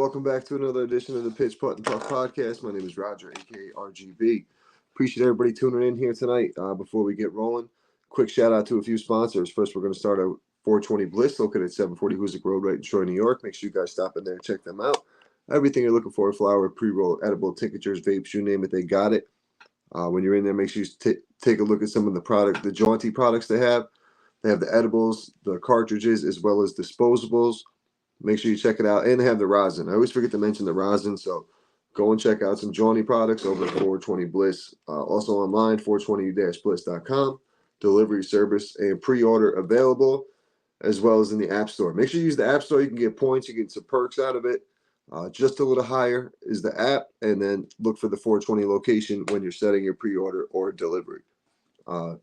Welcome back to another edition of the Pitch Putt and Puff podcast. My name is Roger, aka Rgb. Appreciate everybody tuning in here tonight. Before we get rolling, quick shout out to a few sponsors. First, we're going to start at 420 Bliss, located at 740 Hoosick Road, right in Troy, New York. Make sure you guys stop in there and check them out. Everything you're looking for: flower, pre-roll, edible, tinctures, vapes, you name it, they got it. When you're in there, make sure you take a look at some of the jaunty products they have. They have the edibles, the cartridges, as well as disposables. Make sure you check it out. And they have the rosin. I always forget to mention the rosin, so go and check out some jaunty products over at 420 Bliss. Also online, 420-bliss.com. Delivery service and pre-order available, as well as in the App Store. Make sure you use the App Store. You can get points. You get some perks out of it. Just a little higher is the app, and then look for the 420 location when you're setting your pre-order or delivery. So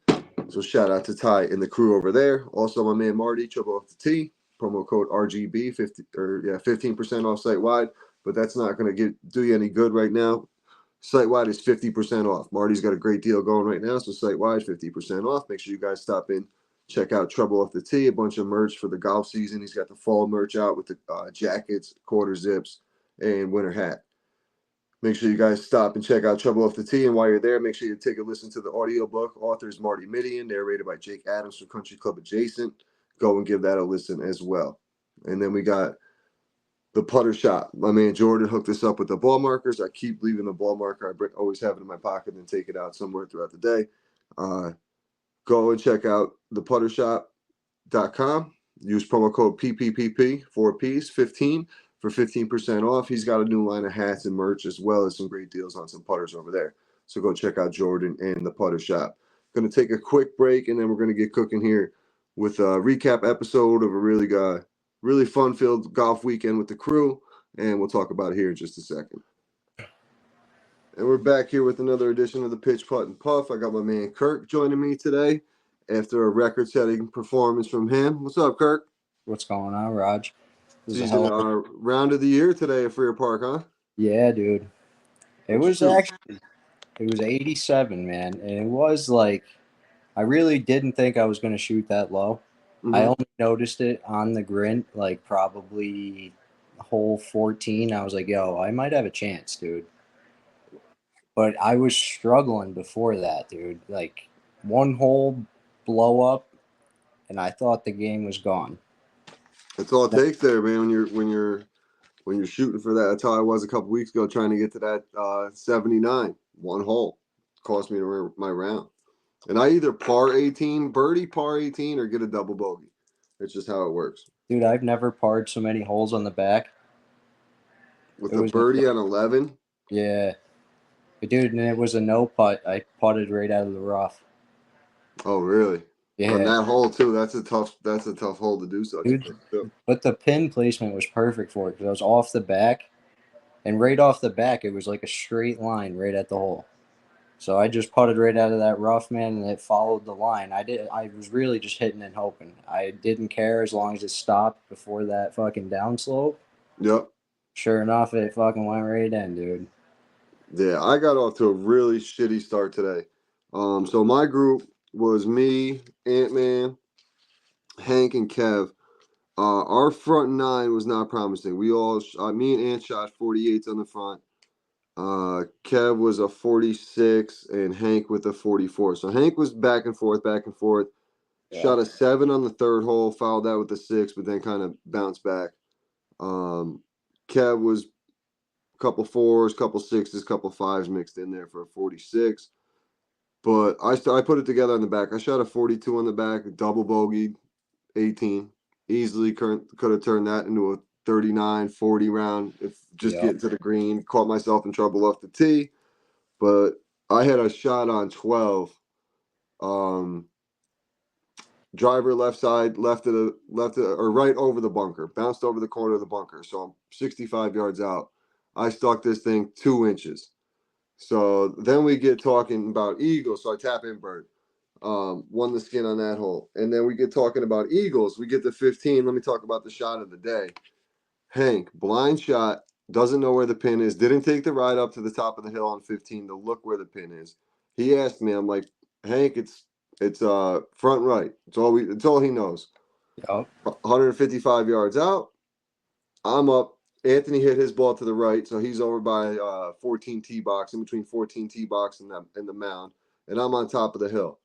shout out to Ty and the crew over there. Also, my man Marty, Trouble Off the Tee. Promo code RGB 15% off site wide, but that's not going to do you any good right now. Site wide is 50% off. Marty's got a great deal going right now, so site wide 50% off. Make sure you guys stop in, check out Trouble Off the Tee, a bunch of merch for the golf season. He's got the fall merch out with the jackets, quarter zips, and winter hat. Make sure you guys stop and check out Trouble Off the Tee, and while you're there, make sure you take a listen to the audiobook. Author is Marty Midian, narrated by Jake Adams from Country Club Adjacent. Go and give that a listen as well. And then we got the putter shop. My man Jordan hooked us up with the ball markers. I keep leaving the ball marker. I always have it in my pocket and take it out somewhere throughout the day. Go and check out theputtershop.com. Use promo code PPPP, 4Ps, 15 for 15% off. He's got a new line of hats and merch, as well as some great deals on some putters over there. So go check out Jordan and the Putter Shop. Going to take a quick break, and then we're going to get cooking here with a recap episode of a really fun-filled golf weekend with the crew, and we'll talk about it here in just a second. And we're back here with another edition of the Pitch, Putt, and Puff. I got my man Kirk joining me today after a record-setting performance from him. What's up, Kirk? What's going on, Raj? Season round of the year today at Freer Park, huh? Yeah, dude. It was 87, man, and it was like I really didn't think I was going to shoot that low. Mm-hmm. I only noticed it on the green, like probably hole 14. I was like, yo, I might have a chance, dude. But I was struggling before that, dude. Like one hole blow up, and I thought the game was gone. That's all it takes there, man. When you're shooting for that. That's how I was a couple weeks ago, trying to get to that 79. One hole cost me my round. And I either par 18, birdie par 18, or get a double bogey. It's just how it works. Dude, I've never parred so many holes on the back. With the birdie on 11? Yeah. But dude, and it was a no putt. I putted right out of the rough. Oh, really? Yeah. On that hole too. That's a tough hole to do so. Dude, but the pin placement was perfect for it because I was off the back, and right off the back it was like a straight line right at the hole. So I just putted right out of that rough, man, and it followed the line. I was really just hitting and hoping. I didn't care as long as it stopped before that fucking downslope. Yep. Sure enough, it fucking went right in, dude. Yeah, I got off to a really shitty start today. So my group was me, Ant-Man, Hank, and Kev. Our front nine was not promising. We all, me and Ant shot 48s on the front. Kev was a 46 and Hank with a 44. So Hank was back and forth. Yeah. Shot a 7 on the third hole, fouled that with a 6, but then kind of bounced back. Kev was a couple 4s, couple 6s, couple 5s mixed in there for a 46. But I put it together on the back. I shot a 42 on the back, double bogeyed, 18. Easily could have turned that into a 39, 40 round if getting to the green. Caught myself in trouble off the tee. But I had a shot on 12. Driver left side, left it or right over the bunker. Bounced over the corner of the bunker. So I'm 65 yards out. I stuck this thing 2 inches. So then we get talking about eagles. So I tap in bird. Won the skin on that hole. And then we get talking about eagles. We get to 15. Let me talk about the shot of the day. Hank, blind shot, doesn't know where the pin is, didn't take the ride up to the top of the hill on 15 to look where the pin is. He asked me, I'm like, Hank, it's front right. It's all he knows. Yep. 155 yards out. I'm up Anthony hit his ball to the right, so he's over by 14 tee box, in between 14 tee box and the mound, and I'm on top of the hill.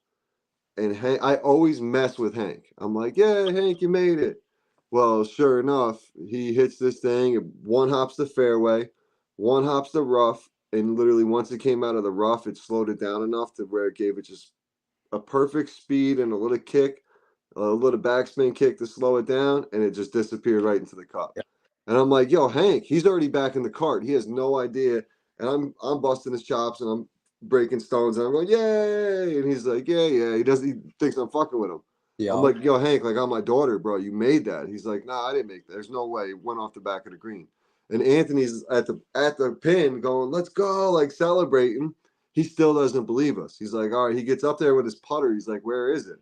And Hank, I always mess with Hank. I'm like, yeah, Hank, you made it. Well, sure enough, he hits this thing. One hops the fairway, one hops the rough, and literally once it came out of the rough, it slowed it down enough to where it gave it just a perfect speed and a little kick, a little backspin kick to slow it down, and it just disappeared right into the cup. Yeah. And I'm like, yo, Hank, he's already back in the cart. He has no idea. And I'm busting his chops and I'm breaking stones and I'm going, yay! And he's like, yeah, yeah. He thinks I'm fucking with him. I'm Yeah. like, yo, Hank, like I'm my daughter, bro. You made that. He's like, nah, I didn't make that. There's no way. It went off the back of the green. And Anthony's at the pin going, let's go, like celebrating. He still doesn't believe us. He's like, all right, he gets up there with his putter. He's like, where is it?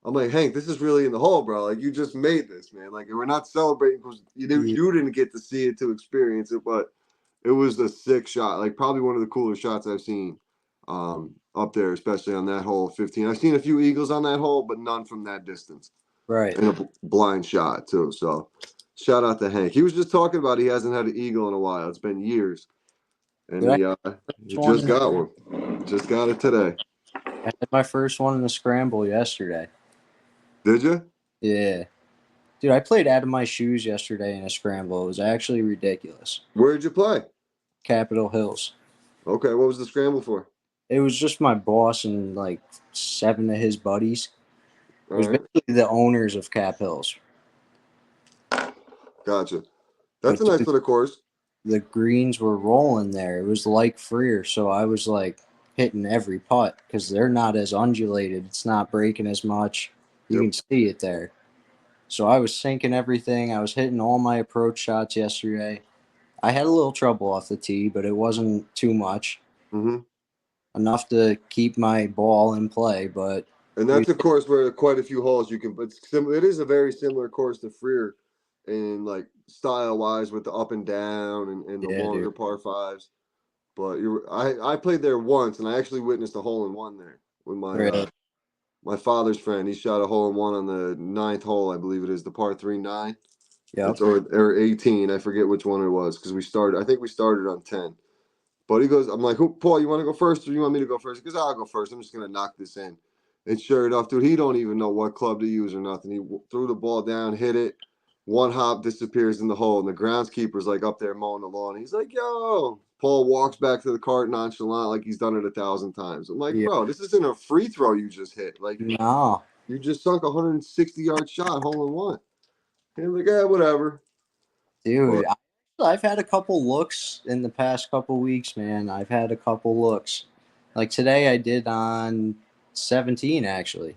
I'm like, Hank, this is really in the hole, bro. Like, you just made this, man. Like, we're not celebrating because you didn't get to see it to experience it, but it was a sick shot. Like, probably one of the cooler shots I've seen up there, especially on that hole 15. I've seen a few eagles on that hole, but none from that distance. Right. And a blind shot, too. So, shout out to Hank. He was just talking about he hasn't had an eagle in a while. It's been years. And Dude, he just got one. Just got it today. I had my first one in the scramble yesterday. Did you? Yeah. Dude, I played out of my shoes yesterday in a scramble. It was actually ridiculous. Where did you play? Capitol Hills. Okay, what was the scramble for? It was just my boss and like 7 of his buddies. It All was right. basically the owners of Cap Hills. Gotcha. That's But a nice dude, little course. the greens were rolling there. It was like freer, so I was like hitting every putt because they're not as undulated. It's not breaking as much. You Yep. can see it there. So I was sinking everything. I was hitting all my approach shots yesterday. I had a little trouble off the tee, but it wasn't too much. Mm-hmm. Enough to keep my ball in play, but And that's a course where quite a few holes you can. But it is a very similar course to Freer, in like style wise with the up and down and the yeah, dude. longer par fives. But I played there once and I actually witnessed a hole in one there with Really? my father's friend. He shot a hole in one on the ninth hole, I believe it is, the par 3-9. Yep. It's or 18. I forget which one it was because we started. I think we started on 10. But he goes, I'm like, Paul, you want to go first or you want me to go first? He goes, I'll go first. I'm just going to knock this in. And sure enough, dude, he don't even know what club to use or nothing. He threw the ball down, hit it. One hop disappears in the hole. And the groundskeeper's like up there mowing the lawn. He's like, yo. Paul walks back to the cart nonchalant like he's done it 1,000 times. I'm like, Yeah. bro, this isn't a free throw you just hit. Like, No. you just sunk a 160-yard shot, hole in one. And he's like, yeah, whatever. Dude, But I've had a couple looks in the past couple weeks, man. I've had a couple looks. Like today I did on 17, actually.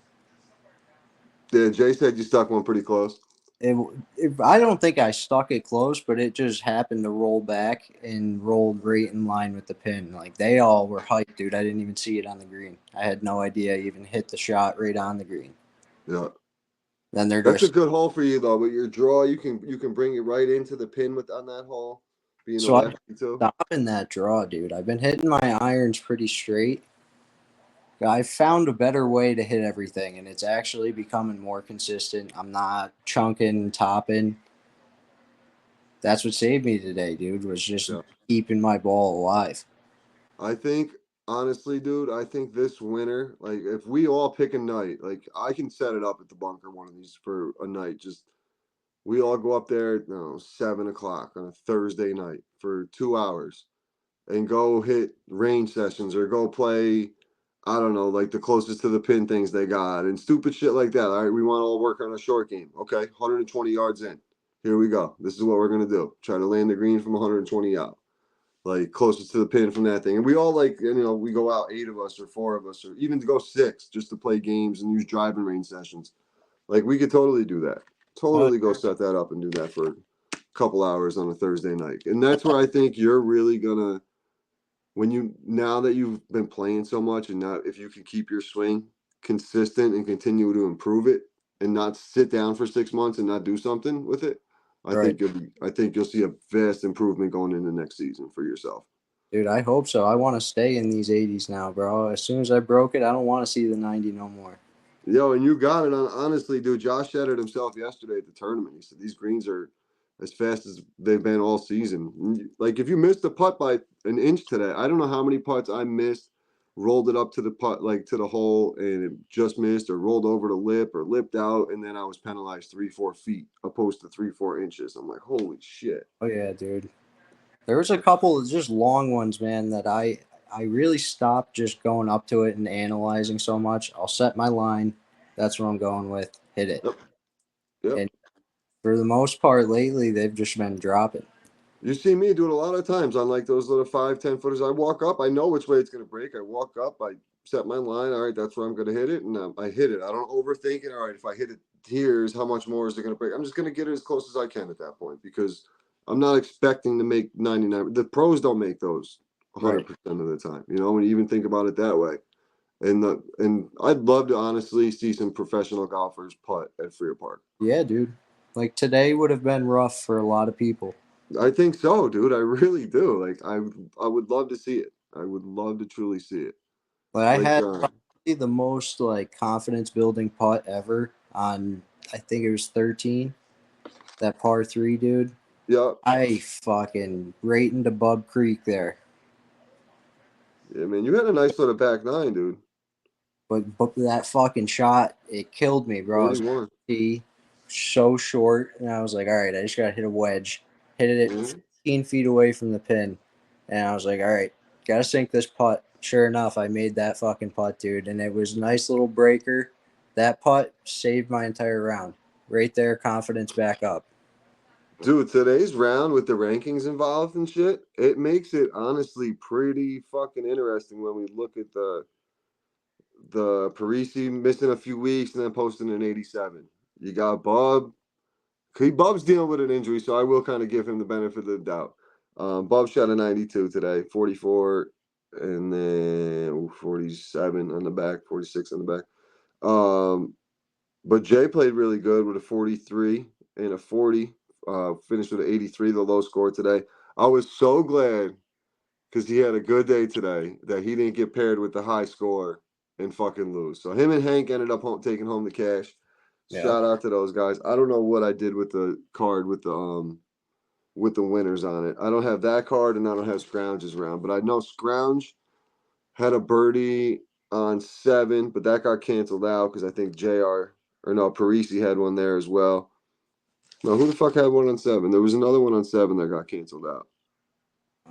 yeah, Jay said you stuck one pretty close. I don't think I stuck it close, but it just happened to roll back and rolled right in line with the pin. Like they all were hyped, dude. I didn't even see it on the green. I had no idea I even hit the shot right on the green. Yeah. Then they're That's a just good hole for you though. With your draw, you can bring it right into the pin with on that hole, being a so I'm lefty too. stopping that draw, dude. I've been hitting my irons pretty straight. I found a better way to hit everything, and it's actually becoming more consistent. I'm not chunking, topping. That's what saved me today, dude, was just Yeah. keeping my ball alive. I think honestly, dude, I think this winter, like if we all pick a night, like I can set it up at the bunker one of these for a night. Just we all go up there, 7 o'clock on a Thursday night for 2 hours and go hit range sessions or go play, I don't know, like the closest to the pin things they got and stupid shit like that. All right, we want to all work on a short game. Okay, 120 yards in. Here we go. This is what we're gonna do. Try to land the green from 120 out, like closest to the pin from that thing. And we all we go out 8 of us or 4 of us or even to go 6 just to play games and use driving range sessions. Like we could totally do that. Oh, Totally go set that up and do that for a couple hours on a Thursday night. And that's where I think you're really gonna now that you've been playing so much and now if you can keep your swing consistent and continue to improve it and not sit down for 6 months and not do something with it, right. I think you'll see a vast improvement going into next season for yourself. Dude, I hope so. I want to stay in these 80s now, bro. As soon as I broke it, I don't want to see the 90 no more. Yo, and you got it on honestly, dude. Josh said it himself yesterday at the tournament. He said these greens are as fast as they've been all season. Like if you missed a putt by an inch today, I don't know how many putts I missed, rolled it up to the putt, like to the hole, and it just missed, or rolled over the lip, or lipped out, and then I was penalized 3-4 feet opposed to 3-4 inches. I'm like, holy shit. Oh yeah, dude. There was a couple of just long ones, man, that I really stopped just going up to it and analyzing so much. I'll set my line. That's what I'm going with. Hit it. Yep. Yep. And for the most part lately, they've just been dropping. You see me do it a lot of times on like those little 5-10 footers. I walk up, I know which way it's gonna break. I walk up, I set my line. All right, that's where I'm gonna hit it, and I hit it. I don't overthink it. All right, if I hit it here's how much more is it gonna break? I'm just gonna get it as close as I can at that point because I'm not expecting to make 99. The pros don't make those Right. 100% of the time. You know, when you even think about it that way. And I'd love to honestly see some professional golfers putt at Freer Park. Yeah, dude. Like today would have been rough for a lot of people. I think so, dude. I really do. Like I would love to see it. I would love to truly see it. Like I Like had probably the most like confidence building putt ever on I think it was 13, that par 3, dude. yeah. I fucking right into Bub Creek there. Yeah, man, you had a nice little back nine, dude. But that fucking shot, it killed me, bro. I was 41. tee so short, and I was like, all right, I just gotta hit a wedge. Hit it Mm-hmm. 15 feet away from the pin, and I was like, all right, gotta sink this putt. Sure enough, I made that fucking putt, dude, and it was a nice little breaker. That putt saved my entire round. Right there, confidence back up. Dude, today's round with the rankings involved and shit, it makes it honestly pretty fucking interesting when we look at the Parisi missing a few weeks and then posting an 87. You got Bub. Bub's dealing with an injury, so I will kind of give him the benefit of the doubt. Bub shot a 92 today, 44, and then 47 on the back, 46 on the back. But Jay played really good with a 43 and a 40. Finished with an 83, the low score today. I was so glad because he had a good day today that he didn't get paired with the high score and fucking lose. So him and Hank ended up taking home the cash. Yeah. Shout out to those guys. I don't know what I did with the card with the winners on it. I don't have that card and I don't have Scrounge's round, but I know Scrounge had a birdie on 7, but that got canceled out because I think JR or no Parisi had one there as well. No, who the fuck had one on 7? There was another one on 7 that got canceled out.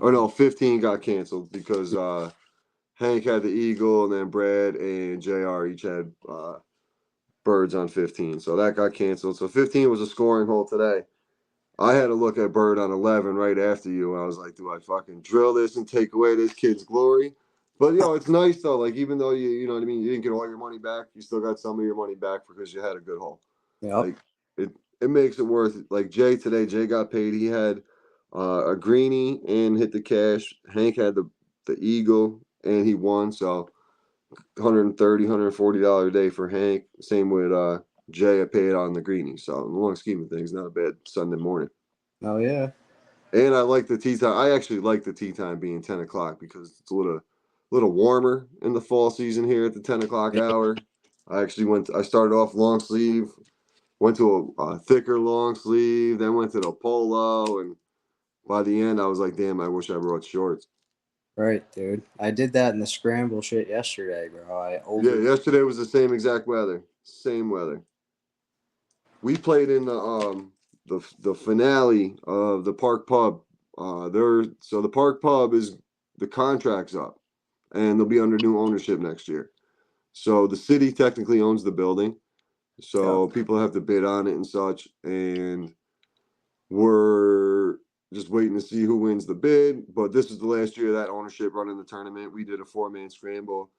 Or no, 15 got canceled because Hank had the Eagle and then Brad and JR each had birds on 15. So that got canceled. So 15 was a scoring hole today. I had to look at Bird on 11 right after you, and I was like, do I fucking drill this and take away this kid's glory? But, it's nice, though. Like, even though you know what I mean, you didn't get all your money back, you still got some of your money back because you had a good hole. Yep. Like, it makes it worth it. Like, Jay today, Jay got paid. He had a greenie and hit the cash. Hank had the Eagle, and he won. So, $130, $140 a day for Hank. Same with Jay, I paid on the greenie. So, in the long scheme of things, not a bad Sunday morning. Oh yeah. And I like the tea time. I actually like the tea time being 10 o'clock because it's a little warmer in the fall season here at the 10 o'clock hour. I started off long sleeve, went to a thicker long sleeve, then went to the polo, and by the end I was like, damn, I wish I brought shorts. Right, dude. I did that in the scramble shit yesterday, bro. I Yeah, over. yesterday was the same exact weather. Same weather. We played in the finale of the Park Pub. So the Park Pub is the contract's up, and they'll be under new ownership next year. So the city technically owns the building, Yeah. so people have to bid on it and such. And we're just waiting to see who wins the bid. But this is the last year of that ownership running the tournament. We did a 4-man scramble.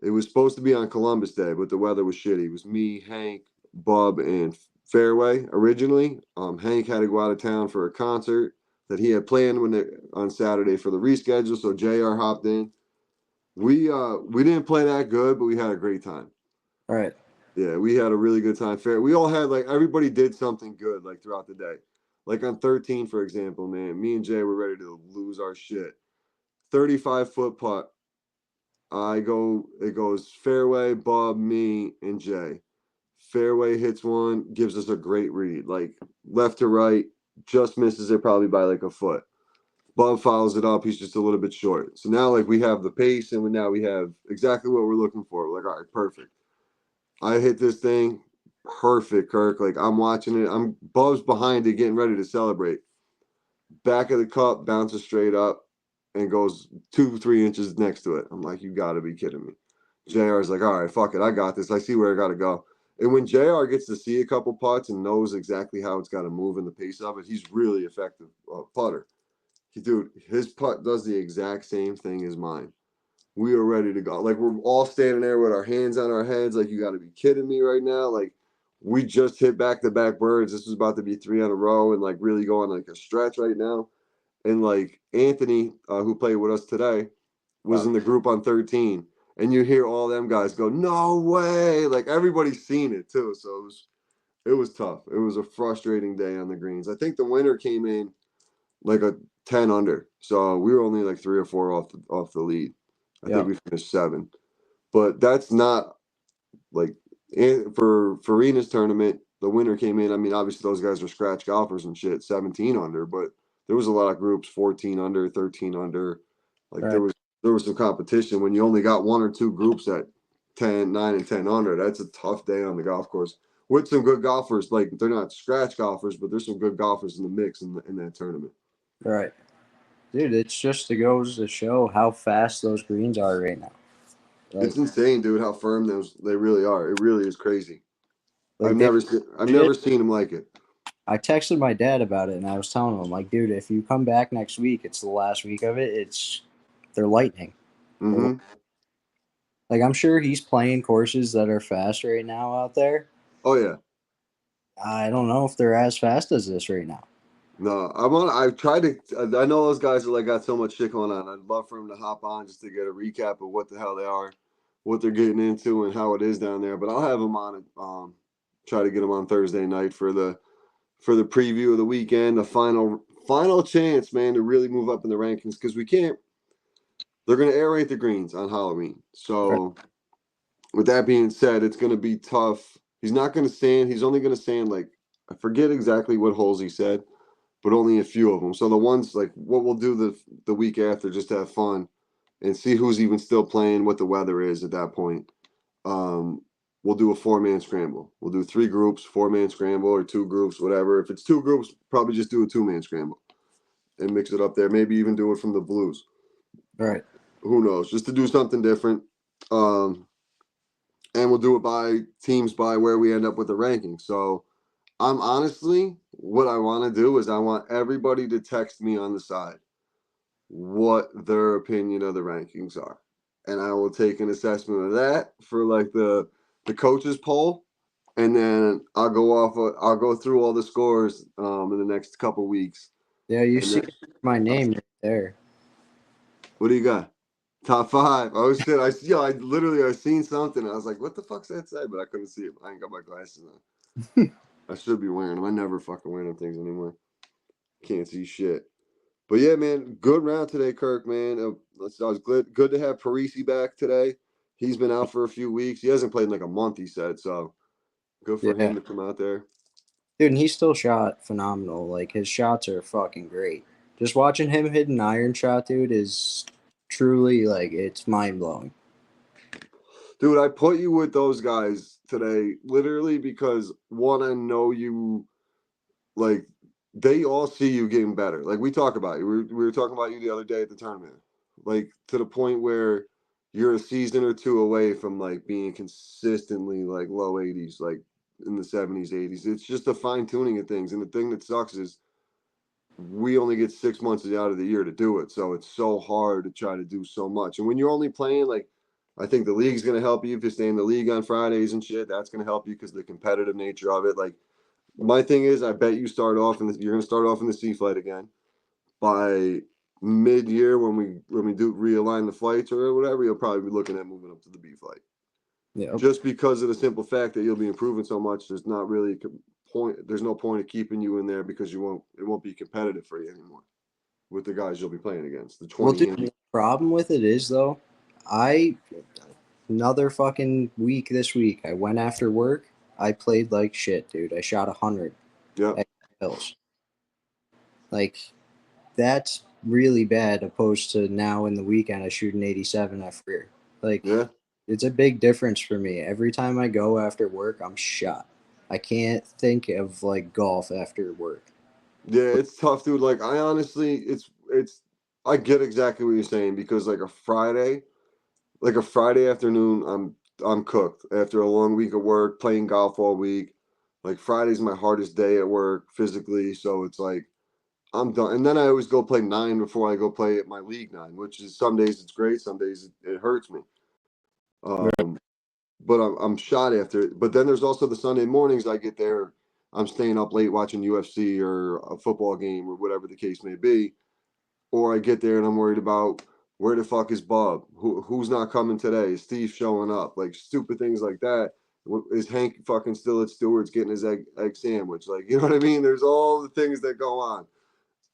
It was supposed to be on Columbus Day, but the weather was shitty. It was me, Hank, Bub, and Fairway originally. Hank had to go out of town for a concert that he had planned on Saturday for the reschedule, so JR hopped in. We didn't play that good, but we had a great time. Right. Yeah, we had a really good time. We all had like everybody did something good like throughout the day. Like on 13, for example, man, me and Jay were ready to lose our shit. 35-foot putt. It goes fairway, Bob, me, and Jay. Fairway hits one, gives us a great read, like left to right. just misses it probably by like a foot. Bub follows it up. He's just a little bit short. So now, like, we have the pace, and now we have exactly what we're looking for. We're like, all right, perfect. I hit this thing, perfect, Kirk. Like, I'm watching it. I'm Bub's behind it, getting ready to celebrate. Back of the cup bounces straight up and goes 2, 3 inches next to it. I'm like, you got to be kidding me. JR's like, all right, fuck it. I got this. I see where I got to go. And when JR gets to see a couple putts and knows exactly how it's got to move and the pace of it, he's really effective putter. Dude, his putt does the exact same thing as mine. We are ready to go. Like, we're all standing there with our hands on our heads. Like, you got to be kidding me right now. Like, we just hit back-to-back birds. This was about to be 3 in a row and, like, really going like a stretch right now. And, like, Anthony, who played with us today, was in the group on 13. And you hear all them guys go, no way. Like, everybody's seen it, too. So it was tough. It was a frustrating day on the greens. I think the winner came in like a 10 under. So we were only like 3 or 4 off the lead. I think Yeah. we finished 7. But that's not like for Farina's tournament, the winner came in. I mean, obviously those guys are scratch golfers and shit, 17 under, but there was a lot of groups 14 under, 13 under. Like Right. there was some competition when you only got 1 or 2 groups at 10, 9 and 10 under. That's a tough day on the golf course. With some good golfers, like they're not scratch golfers, but there's some good golfers in the mix in that tournament. Right. Dude, it's just it goes to show how fast those greens are right now. It's Like, insane, dude, how firm they really are. It really is crazy. like they I've did it. never seen them like it. I texted my dad about it, and I was telling him, like, dude, if you come back next week, it's the last week of it. They're lightning. They're, Mm-hmm. like, I'm sure he's playing courses that are fast right now out there. Oh yeah. I don't know if they're as fast as this right now. No, I'm on. I've tried to. I know those guys are like got so much shit going on. I'd love for them to hop on just to get a recap of what the hell they are, what they're getting into, and how it is down there. But I'll have them on it. Try to get them on Thursday night for the preview of the weekend, the final chance, man, to really move up in the rankings because we can't. They're gonna aerate the greens on Halloween. Right. So with that being said, it's gonna be tough. He's not gonna sand. He's only gonna sand like I forget exactly what holes he said, but only a few of them. So the ones like what we'll do the week after just to have fun and see who's even still playing, what the weather is at that point. Um, we'll do a 4-man scramble. We'll do 3 groups, 4-man scramble, or 2 groups, whatever. If it's 2 groups, probably just do a 2-man scramble and mix it up there. Maybe even do it from the blues. Right. Who knows? Just to do something different. Um, and we'll do it by teams by where we end up with the ranking. So I'm honestly, what I want to do is I want everybody to text me on the side what their opinion of the rankings are, and I will take an assessment of that for like the coaches poll, and then I'll go through all the scores in the next couple weeks. Yeah, you And see then my name right there. what do you got? Top 5. Oh shit! I literally I seen something. I was like, what the fuck's that say? But I couldn't see it. I ain't got my glasses on. I should be wearing them. I never fucking wear them things anymore. Can't see shit. But yeah, man, good round today, Kirk. Man, I was good to have Parisi back today. He's been out for a few weeks. He hasn't played in like a month. He said so. Good for Yeah. him to come out there. Dude, and he still shot phenomenal. Like, his shots are fucking great. Just watching him hit an iron shot, dude, is truly, like, it's mind blowing. Dude, I put you with those guys today, literally because one, I know you like they all see you getting better. Like we talk about you. We were talking about you the other day at the tournament. Like to the point where you're a season or 2 away from like being consistently like low 80s, like in the 70s, 80s. It's just a fine tuning of things. And the thing that sucks is we only get 6 months out of the year to do it. So it's so hard to try to do so much. And when you're only playing like I think the league's going to help you if you stay in the league on Fridays and shit. That's going to help you because the competitive nature of it. Like my thing is, I bet you start off you're going to start off in the C flight again by mid-year when we do realign the flights or whatever. You'll probably be looking at moving up to the B flight Yeah. just because of the simple fact that you'll be improving so much. There's not really a point. There's no point of keeping you in there because it won't be competitive for you anymore with the guys you'll be playing against. The Well, 20 dude, in. the problem with it is, though, I, another fucking week this week, I went after work. I played like shit, dude. I shot 100 Yep. at Hills. Like that's really bad opposed to now in the weekend I shoot an 87 at Freer. Like Yeah. it's a big difference for me. Every time I go after work, I'm shot. I can't think of like golf after work. Yeah, it's tough, dude. Like I honestly, it's I get exactly what you're saying because like a Friday afternoon, I'm cooked after a long week of work, playing golf all week. Like Friday's my hardest day at work physically, so it's like I'm done. And then I always go play nine before I go play at my league nine, which is some days it's great, some days it hurts me. Right. Um, but I'm shot after it. But then there's also the Sunday mornings I get there. I'm staying up late watching UFC or a football game or whatever the case may be. Or I get there and I'm worried about where the fuck is Bob? Who's not coming today? Is Steve showing up? Like stupid things like that. Is Hank fucking still at Stewart's getting his egg sandwich? Like, you know what I mean? There's all the things that go on.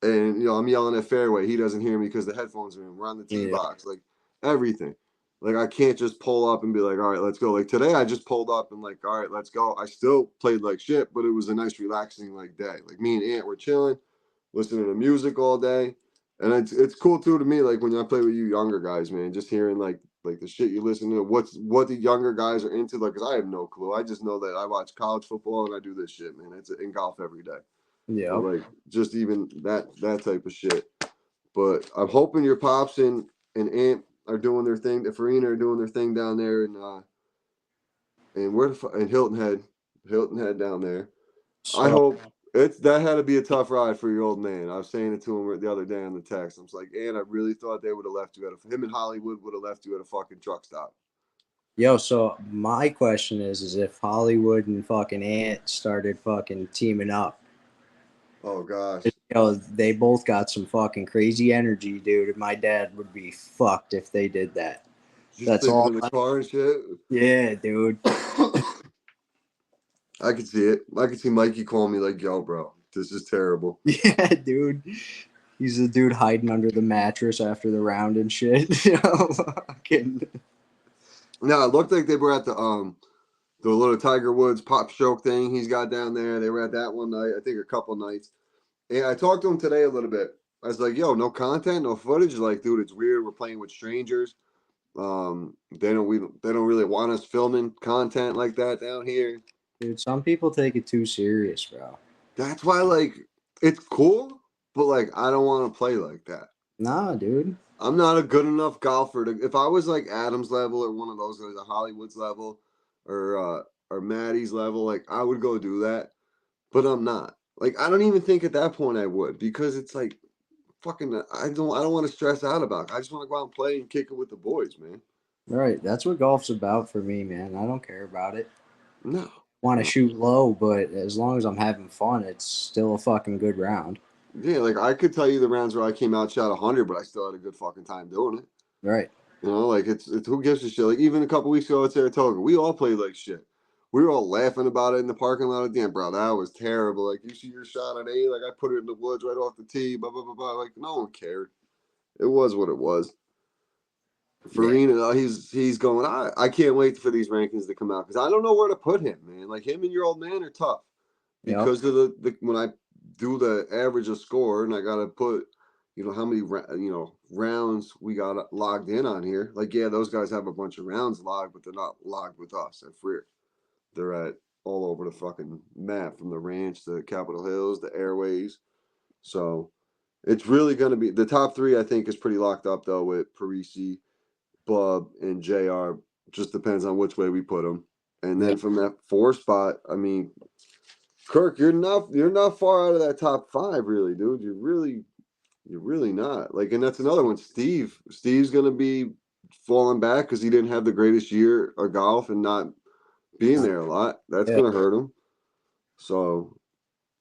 And I'm yelling at fairway. He doesn't hear me because the headphones are in. We're on the tee Yeah. box. Like everything. Like I can't just pull up and be like, all right, let's go. Like today, I just pulled up and like, all right, let's go. I still played like shit, but it was a nice, relaxing like day. Like me and Ant were chilling, listening to music all day, and it's cool too to me. Like when I play with you younger guys, man, just hearing like the shit you listen to, what the younger guys are into. Like, cause I have no clue. I just know that I watch college football and I do this shit, man. It's in golf every day. So Yeah. like just even that type of shit. But I'm hoping your pops and Aunt are doing their thing. The Farina are doing their thing down there and where the in Hilton Head down there. I So hope it's that had to be a tough ride for your old man. I was saying it to him the other day on the text. I was like, and I really thought they would have left you at him and Hollywood would have left you at a fucking truck stop. so my question is if Hollywood and fucking Ant started fucking teaming up, Oh gosh. they both got some fucking crazy energy, dude. My dad would be fucked if they did that. Just That's sleeping all. in the car and shit. Yeah, dude. I could see it. I could see Mikey calling me like, yo, bro, this is terrible. Yeah, dude. He's the dude hiding under the mattress after the round and shit. You know, fucking. No, it looked like they were at the little Tiger Woods pop stroke thing he's got down there. They were at that one night, I think a couple nights. And I talked to him today a little bit. I was like, yo, no content, no footage. Like, dude, it's weird. We're playing with strangers. They don't really want us filming content like that down here. Dude, some people take it too serious, bro. That's why, like, it's cool, but like, I don't want to play like that. Nah, dude. I'm not a good enough golfer to. If I was like Adam's level or one of those guys, a Hollywood's level, or Maddie's level, like I would go do that. But I'm not. Like I don't even think at that point I would because it's like fucking. I don't want to stress out about it. I just want to go out and play and kick it with the boys, man. Right. That's what golf's about for me, man. I don't care about it. No, Want to no. shoot low, but as long as I'm having fun, it's still a fucking good round. Yeah, like I could tell you the rounds where I came out shot 100, but I still had a good fucking time doing it. Right. Like it's who gives a shit. Like even a couple weeks ago at Saratoga, we all played like shit. We were all laughing about it in the parking lot. Damn, bro, that was terrible. Like you see your shot at A, like I put it in the woods right off the tee. Blah blah blah blah. Like no one cared. It was what it was. Yeah. Farina, he's going. I can't wait for these rankings to come out because I don't know where to put him, man. Like him and your old man are tough Yep. because of the when I do the average of score and I gotta put how many rounds we got logged in on here. Like yeah, those guys have a bunch of rounds logged, but they're not logged with us at Freer. They're at all over the fucking map from the ranch to Capitol Hills, the airways. So it's really going to be the top three. I think is pretty locked up though with Parisi, Bub, and Jr. Just depends on which way we put them. And Yeah. then from that four spot, I mean, Kirk, you're not far out of that top five, really, dude. You're really not. Like, and that's another one. Steve's gonna be falling back because he didn't have the greatest year of golf and not being there a lot. That's Yeah. gonna hurt him. So,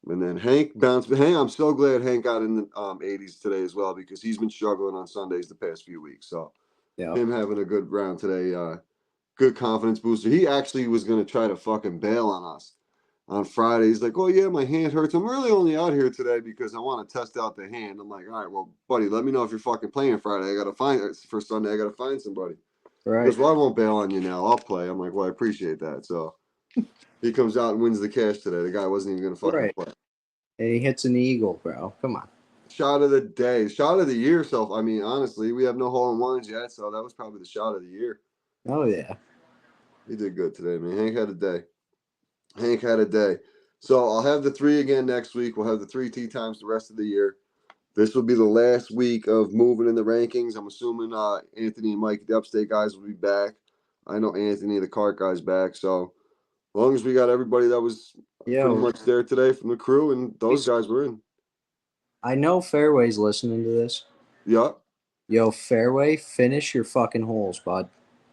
and then Hank bounced. Hank, I'm so glad Hank got in the 80s today as well because he's been struggling on Sundays the past few weeks. So, Yeah. him having a good round today, good confidence booster. He actually was gonna try to fucking bail on us on Friday. He's like, "Oh yeah, my hand hurts. I'm really only out here today because I want to test out the hand." I'm like, "All right, well, buddy, let me know if you're fucking playing Friday. I gotta find for Sunday. I gotta find somebody." He Right. goes, "Well, I won't bail on you now. I'll play." I'm like, "Well, I appreciate that." So he comes out and wins the cash today. The guy wasn't even gonna fucking Right. play. And he hits an eagle, bro. Come on. Shot of the day, shot of the year. So I mean, honestly, we have no hole in ones yet, so that was probably the shot of the year. Oh yeah. He did good today, man. Hank had a day. Hank had a day. So I'll have the three again next week. We'll have the three tee times the rest of the year. This will be the last week of moving in the rankings. I'm assuming Anthony and Mike, the upstate guys, will be back. I know Anthony, the cart guy's back. So as long as we got everybody that was pretty Yo, much there today from the crew, and those guys were in. I know Fairway's listening to this. Yeah. Yo, Fairway, finish your fucking holes, bud.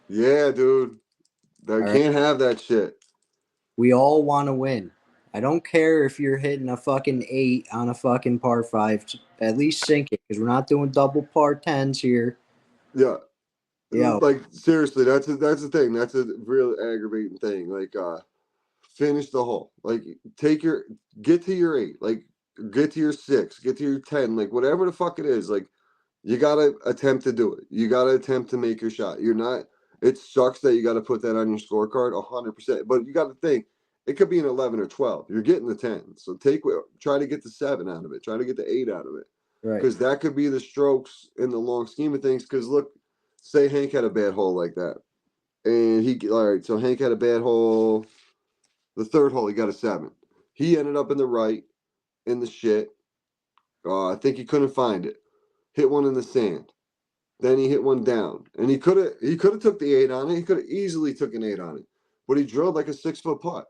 Yeah, dude. They All right. can't have that shit. We all want to win. I don't care if you're hitting a fucking 8 on a fucking par 5. At least sink it because we're not doing double par 10s here. Yeah. Yo, Like seriously, that's the thing. That's a real aggravating thing. Like finish the hole. Like get to your 8. Like get to your 6. Get to your 10. Like whatever the fuck it is. Like you gotta attempt to do it. You gotta attempt to make your shot. You're not. It sucks that you got to put that on your scorecard, 100%. But you got to think it could be an 11 or 12. You're getting the 10, so try to get the 7 out of it. Try to get the 8 out of it, right, because that could be the strokes in the long scheme of things. Because look, say Hank had a bad hole like that, and all right. So Hank had a bad hole. The third hole, he got a 7. He ended up in the right in the shit. I think he couldn't find it. Hit one in the sand. Then he hit one down, and he could have took the 8 on it. He could have easily took an 8 on it, but he drilled like a 6 foot putt.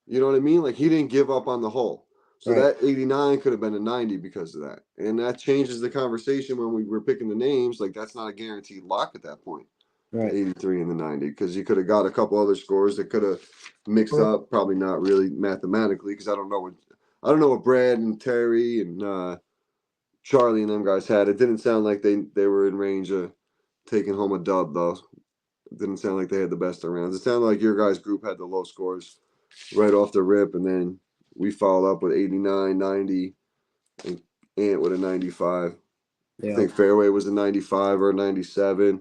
You know what I mean? Like he didn't give up on the hole. So right, that 89 could have been a 90 because of that, and that changes the conversation when we were picking the names. Like that's not a guaranteed lock at that point. The right. 83 and the 90, because you could have got a couple other scores that could have mixed up. Probably not really mathematically, because I don't know what Brad and Terry and Charlie and them guys had. It didn't sound like they were in range of taking home a dub, though. It didn't sound like they had the best of rounds. It sounded like your guys' group had the low scores right off the rip, and then we followed up with 89, 90, and Ant with a 95. I Yeah, think Fairway was a 95 or a 97.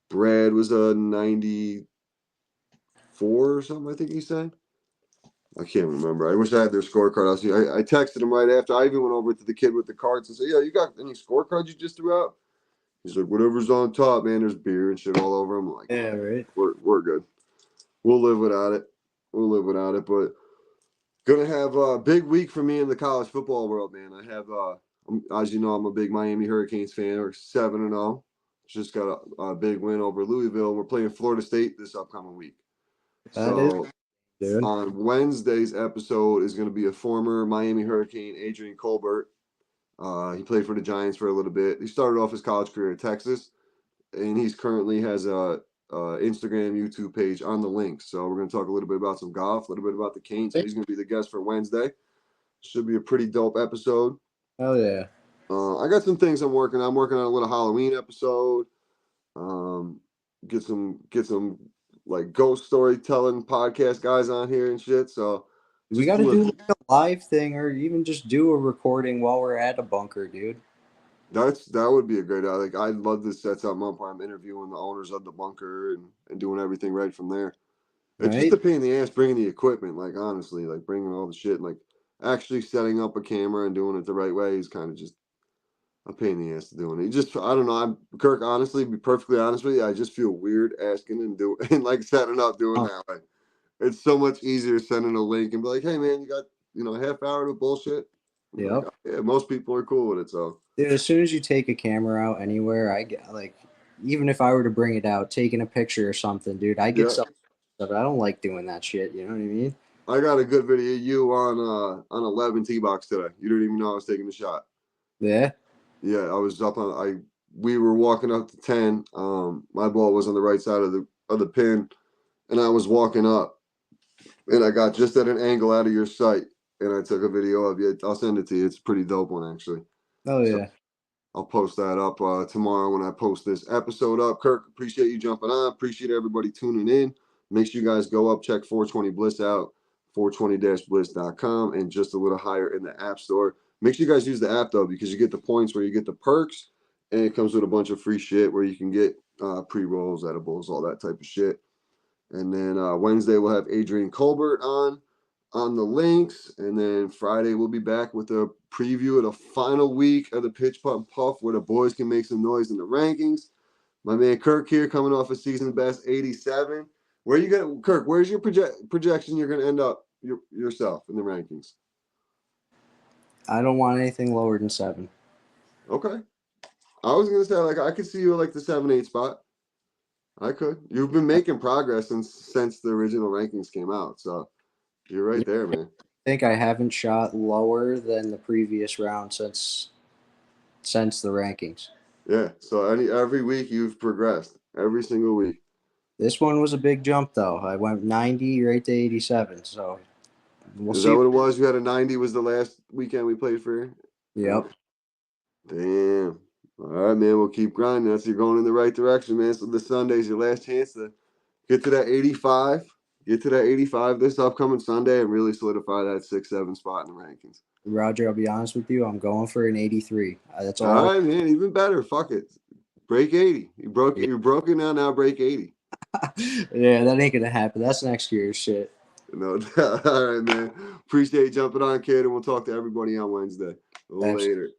Brad was a 94 or something, I think he said. I can't remember. I wish I had their scorecard. I texted him right after. I even went over to the kid with the cards and said, "Yeah, you got any scorecards you just threw out?" He's like, "Whatever's on top, man. There's beer and shit all over them." I'm like, yeah, right. we're good. We'll live without it. We'll live without it. But gonna have a big week for me in the college football world, man. I have, as you know, I'm a big Miami Hurricanes fan. We're 7-0. Just got a big win over Louisville. We're playing Florida State this upcoming week. That is, So dude. on Wednesday's episode is going to be a former Miami Hurricane, Adrian Colbert. He played for the Giants for a little bit. He started off his college career at Texas, and he's currently has a Instagram, YouTube page on the link. So we're going to talk a little bit about some golf, a little bit about the Canes. So he's going to be the guest for Wednesday. Should be a pretty dope episode. Oh yeah. I got some things I'm working on. I'm working on a little Halloween episode. Um, get some like ghost storytelling podcast guys on here and shit. So We just got to do look, like a live thing or even just do a recording while we're at a bunker, dude. that would be a great. Like I'd love to set something up where I'm interviewing the owners of the bunker and doing everything right from there. It's just Right? a pain in the ass bringing the equipment. Like honestly, like bringing all the shit and like actually setting up a camera and doing it the right way is kind of just a pain in the ass to doing it. You just I don't know. I'm Kirk. Honestly, to be perfectly honest with you, I just feel weird asking and do and like setting up doing Oh, that. Like it's so much easier sending a link and be like, hey man, you got a half hour to bullshit. I'm like, yep. oh, yeah, most people are cool with it. So Dude, as soon as you take a camera out anywhere, I get like, even if I were to bring it out, taking a picture or something, dude, I get yeah, stuff. I don't like doing that shit. You know what I mean? I got a good video of you on 11 T box today. You didn't even know I was taking the shot. Yeah. Yeah, I was up on I we were walking up to 10. My ball was on the right side of the pin, and I was walking up, and I got just at an angle out of your sight, and I took a video of you. I'll send it to you. It's a pretty dope one actually. Oh So yeah. I'll post that up tomorrow when I post this episode up. Kirk, appreciate you jumping on. Appreciate everybody tuning in. Make sure you guys go up, check 420 Bliss out, 420-bliss.com, and just a little higher in the App Store. Make sure you guys use the app, though, because you get the points where you get the perks, and it comes with a bunch of free shit where you can get pre-rolls, edibles, all that type of shit. And then Wednesday, we'll have Adrian Colbert on. on the links, and then Friday we'll be back with a preview of the final week of the Pitch Putt and Puff, where the boys can make some noise in the rankings. My man Kirk here, coming off a season best 87. Where you gonna, Kirk? Where's your projection? You're gonna end up yourself in the rankings. I don't want anything lower than 7. Okay, I was gonna say like I could see you at like the 7-8 spot. I could. You've been making progress since the original rankings came out, so you're right there, man. I think I haven't shot lower than the previous round since the rankings. Yeah. So every week you've progressed every single week. This one was a big jump though. I went 90 right to 87. So we'll Is see. that what it was? You had a 90 was the last weekend we played for you? Yep. Damn. All right, man. We'll keep grinding. You're going in the right direction, man. So this Sunday's your last chance to get to that 85. Get to that 85 this upcoming Sunday and really solidify that 6-7 spot in the rankings. Roger, I'll be honest with you. I'm going for an 83. That's All all. right, man. Even better. Fuck it. Break 80. You broke it. Yeah. You're broken now. Now break 80. Yeah, that ain't gonna happen. That's next year's shit. No doubt. All right, man. Appreciate you jumping on, kid, and we'll talk to everybody on Wednesday. Absolutely. Later.